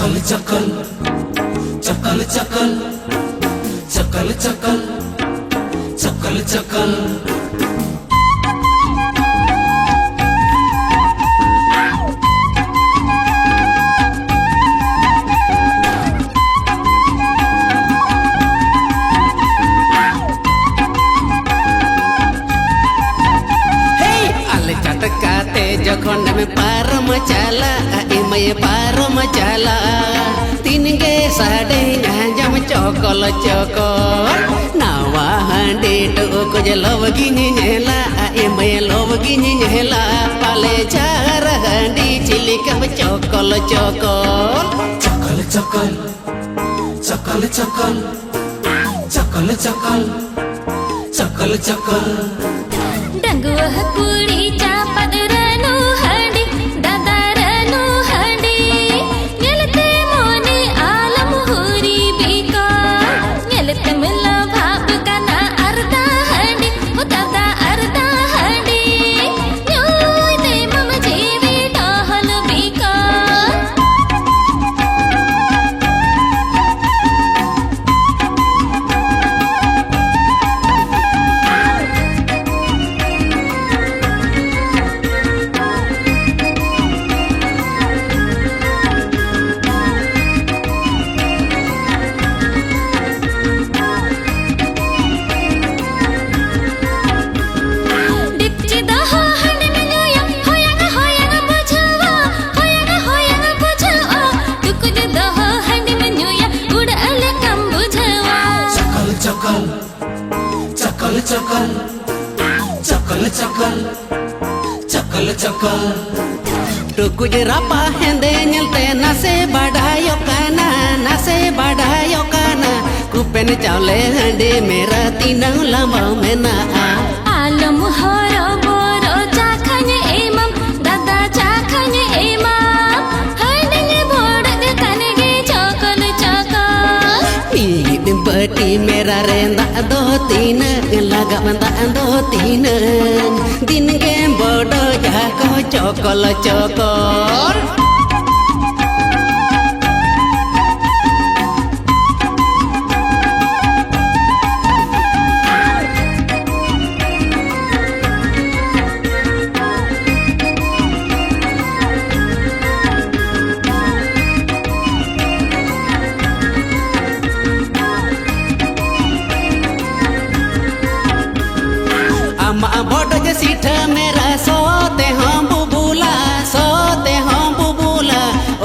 चकल चकल चकल चकल चकल चकल चकल चकल चटकाते जखन में पारम चला इमय पारम चला तीन गे साडे जम चौकल चौकल नावा हांडे टोको जे लवगी नेला इमय लवगी नेला पाले चार हांडी चिलिकम चौकल चौकल चकल चकल चकल चकल चकल चकल चकल चकल डंगुआ कुड़ी चापद रनु हंडी दादा रनु हंडी निलते मोने आलम हुरी बिका निलते मिला भाप कना अर्धा हंडी दादा अर्धा हंडी न्योय ते मम जीवी टहल बिका चकल चकल चकल चकल चकल चकल चकल टुकुज रापा हेंदे नेलते नासे बढ़ायो काना कुपेन चावले हंडे मेरा तीनों लंबा मेना आलम हरो बोरो चाखने एमम दादा चाखने एमम हंडे बोड़ कनगे चकल चकल बटी मेरा रेंदा दो तीन लगा बंदा दो तीन दिन के बोडो जाको चौकल चौकल बोडो जे सीठ मेरा सोते हम बुबुला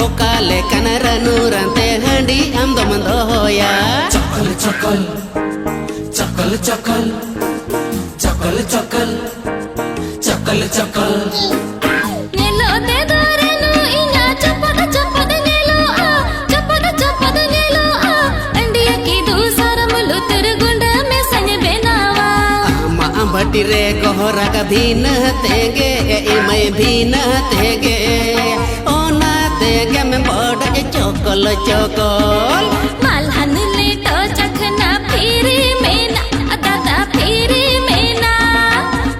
ओकाले कनरनु रंते हंडी हम दो मंदो होया चकल चकल चकल चकल चकल चकल चकल चकल नेलो दे दोरेनु इना चपद चपद नेलो आ अंडिया की दूसरम लुतर गुंडा में संग बेनावा भटी रे गोहरा का भी न तेगे इमय भी न तेगे ओ ना तेगे में बड़ चौकल चौकल मालहन लेटो चखना फिरी मेना दादा फिरी मेना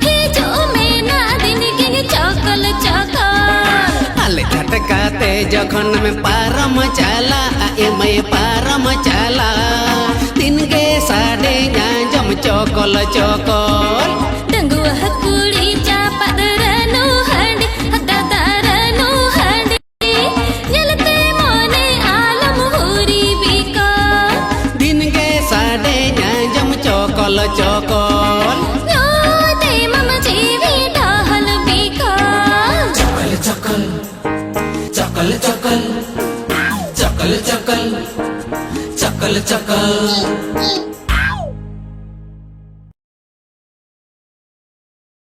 ही जो मेना दिन के चौकल चौकल आले झटकाते जखन में पारम चला इमय पारम चला तीन गे साडे जम चौकल चौकल डंगुआ कुड़ी चापद रनु हंडी दादा रनु हंडी निलते मोने आलम हुरी बिका दिन गे साडे जम चौकल चौकल न्योते मम जीवी टहल बिका चकल चकल चकल चकल चकल चकल चकल चकल